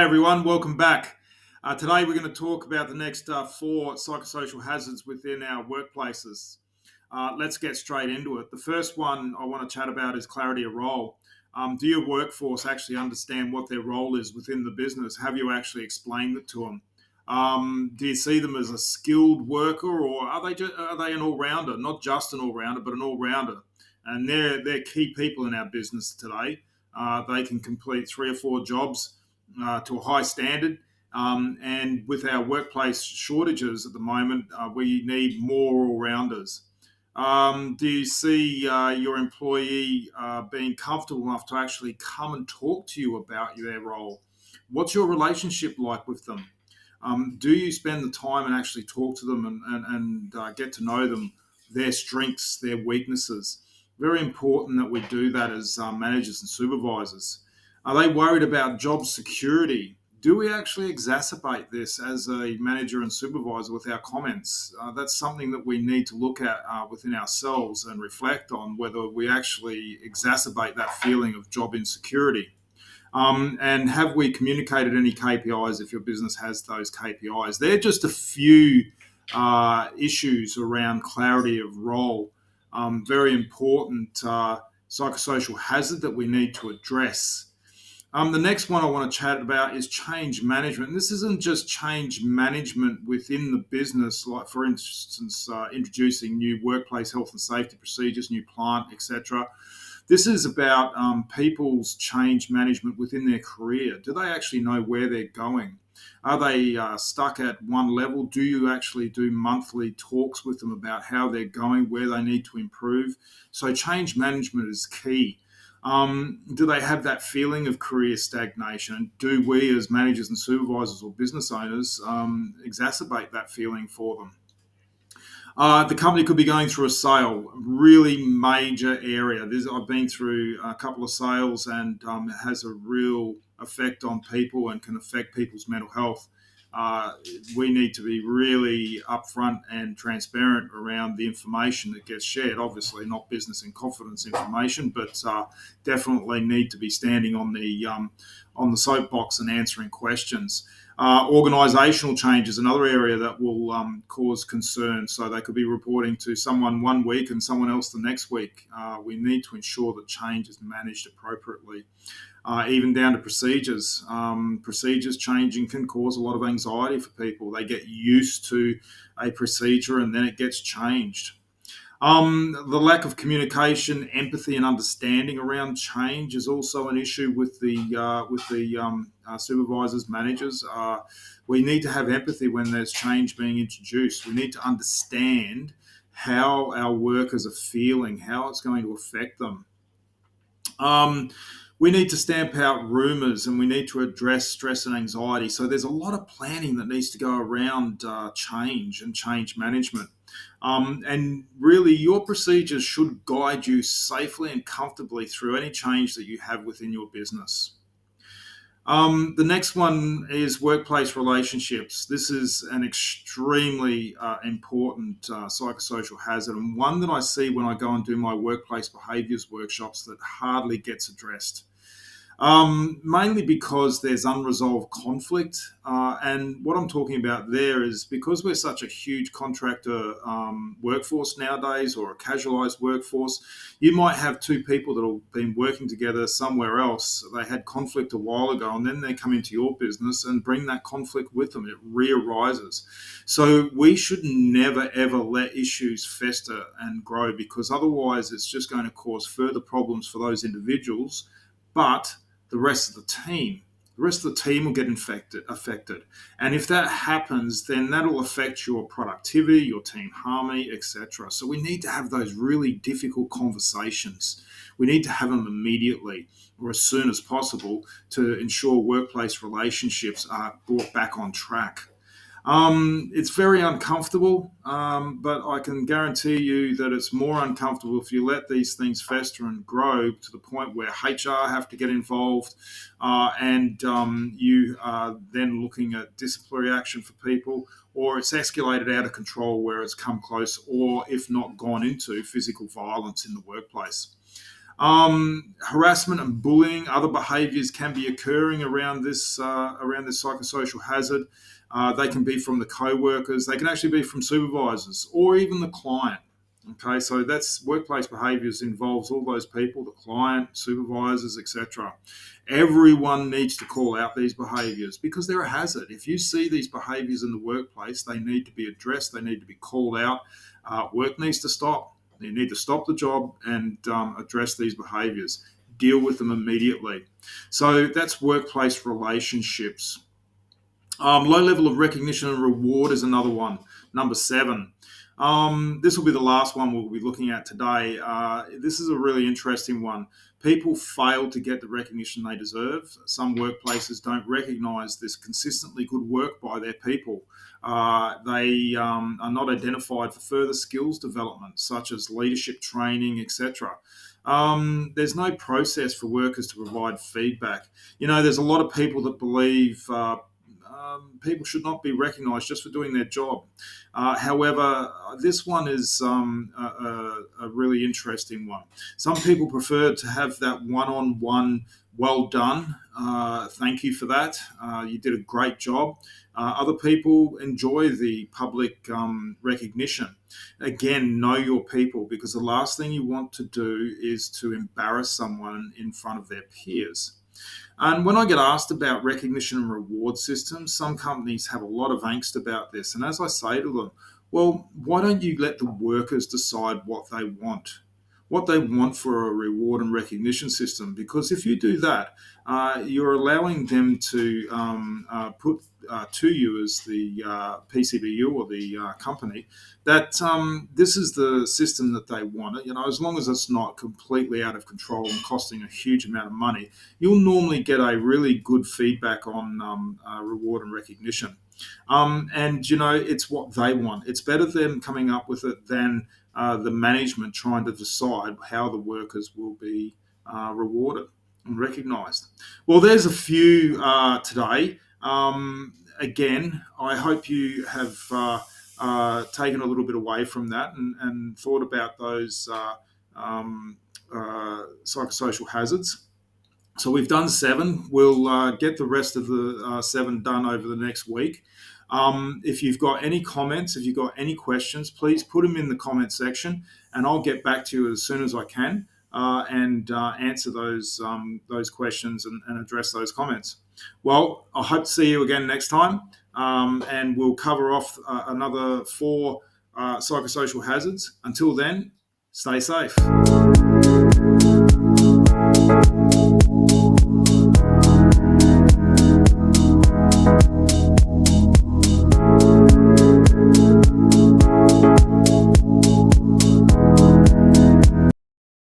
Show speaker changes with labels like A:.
A: Everyone, welcome back. Today we're going to talk about the next four psychosocial hazards within our workplaces. Let's get straight into it. The first one I want to chat about is clarity of role. Do your workforce actually understand what their role is within the business? Have you actually explained it to them? Do you see them as a skilled worker, or are they an all rounder? Not just an all rounder, but an all rounder. And they're key people in our business today. They can complete 3 or 4 jobs to a high standard. And with our workplace shortages at the moment, we need more all rounders. Do you see your employee being comfortable enough to actually come and talk to you about their role? What's your relationship like with them? Do you spend the time and actually talk to them and get to know them, their strengths, their weaknesses? Very important that we do that as managers and supervisors. Are they worried about job security? Do we actually exacerbate this as a manager and supervisor with our comments? That's something that we need to look at within ourselves and reflect on whether we actually exacerbate that feeling of job insecurity. And have we communicated any KPIs if your business has those KPIs? They're just a few issues around clarity of role. Very important psychosocial hazard that we need to address. The next one I want to chat about is change management. And this isn't just change management within the business, like for instance, introducing new workplace health and safety procedures, new plant, etc. This is about people's change management within their career. Do they actually know where they're going? Are they stuck at one level? Do you actually do monthly talks with them about how they're going, where they need to improve? So change management is key. Do they have that feeling of career stagnation? Do we as managers and supervisors or business owners exacerbate that feeling for them? The company could be going through a sale, really major area. I've been through a couple of sales, and it has a real effect on people and can affect people's mental health. We need to be really upfront and transparent around the information that gets shared. Obviously, not business in confidence information, but definitely need to be standing on the soapbox and answering questions. Organisational change is another area that will cause concern. So they could be reporting to someone one week and someone else the next week. We need to ensure that change is managed appropriately. Even down to procedures. Procedures changing can cause a lot of anxiety for people. They get used to a procedure and then it gets changed. The lack of communication, empathy, and understanding around change is also an issue with the supervisors, managers. We need to have empathy when there's change being introduced. We need to understand how our workers are feeling, how it's going to affect them. We need to stamp out rumours and we need to address stress and anxiety. So there's a lot of planning that needs to go around change and change management. And really, your procedures should guide you safely and comfortably through any change that you have within your business. The next one is workplace relationships. This is an extremely important psychosocial hazard, and one that I see when I go and do my workplace behaviours workshops that hardly gets addressed. Mainly because there's unresolved conflict. And what I'm talking about there is because we're such a huge contractor workforce nowadays, or a casualised workforce, you might have two people that have been working together somewhere else. They had conflict a while ago and then they come into your business and bring that conflict with them. It re-arises. So we should never, ever let issues fester and grow, because otherwise it's just going to cause further problems for those individuals. But the rest of the team will get affected. And if that happens, then that'll affect your productivity, your team harmony, etc. So we need to have those really difficult conversations. We need to have them immediately or as soon as possible to ensure workplace relationships are brought back on track. It's very uncomfortable, but I can guarantee you that it's more uncomfortable if you let these things fester and grow to the point where HR have to get involved, and you are then looking at disciplinary action for people, or it's escalated out of control where it's come close, or if not gone into physical violence in the workplace. Harassment and bullying, other behaviours can be occurring around this psychosocial hazard. They can be from the co-workers, they can actually be from supervisors or even the client. Okay, so that's workplace behaviours involves all those people, the client, supervisors, etc. Everyone needs to call out these behaviours because they're a hazard. If you see these behaviours in the workplace, they need to be addressed, they need to be called out. Work needs to stop. You need to stop the job and address these behaviours, deal with them immediately. So that's workplace relationships. Low level of recognition and reward is another one. Number 7. This will be the last one we'll be looking at today. This is a really interesting one. People fail to get the recognition they deserve. Some workplaces don't recognise this consistently good work by their people. They are not identified for further skills development, such as leadership training, etc. There's no process for workers to provide feedback. There's a lot of people that believe people should not be recognised just for doing their job. However, this one is a really interesting one. Some people prefer to have that one-on-one, well done, thank you for that, you did a great job. Other people enjoy the public recognition. Again, know your people, because the last thing you want to do is to embarrass someone in front of their peers. And when I get asked about recognition and reward systems, some companies have a lot of angst about this. And as I say to them, well, why don't you let the workers decide what they want for a reward and recognition system? Because if you do that, you're allowing them to put to you as the PCBU or the company that this is the system that they want. As long as it's not completely out of control and costing a huge amount of money, you'll normally get a really good feedback on reward and recognition. And it's what they want. It's better them coming up with it than the management trying to decide how the workers will be rewarded and recognised. Well, there's a few today. Again, I hope you have taken a little bit away from that and thought about those psychosocial hazards. So we've done 7. We'll get the rest of the 7 done over the next week. If you've got any comments, if you've got any questions, please put them in the comment section, and I'll get back to you as soon as I can and answer those questions and address those comments. Well, I hope to see you again next time, and we'll cover off another 4 psychosocial hazards. Until then, stay safe.